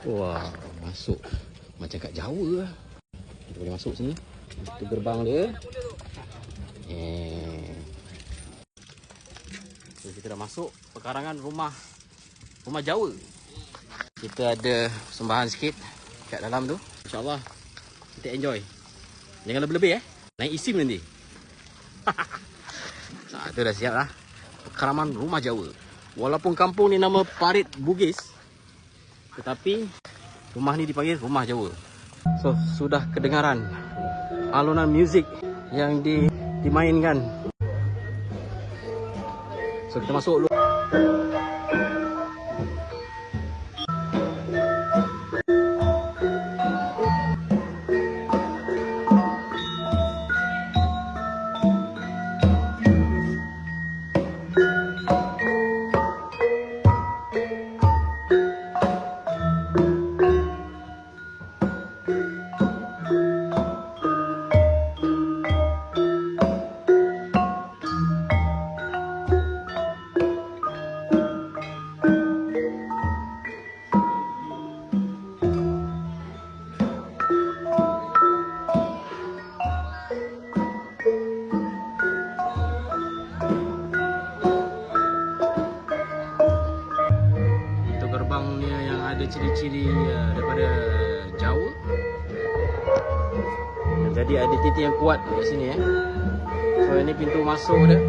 Wah, masuk macam kat Jawa lah. Kita boleh masuk sini. Itu gerbang dia. So, kita dah masuk pekarangan rumah Jawa. Kita ada sembahan sikit kat dalam tu. InsyaAllah kita enjoy. Jangan lebih-lebih naik isim nanti. Nah, tu dah siap lah. Pekaraman rumah Jawa. Walaupun kampung ni nama Parit Bugis, tetapi rumah ni dipanggil rumah Jawa. So, sudah kedengaran alunan muzik yang dimainkan. So, kita masuk dulu. Gerbangnya yang ada ciri-ciri daripada Jawa. Jadi ada titik yang kuat di sini So ini pintu masuk dia.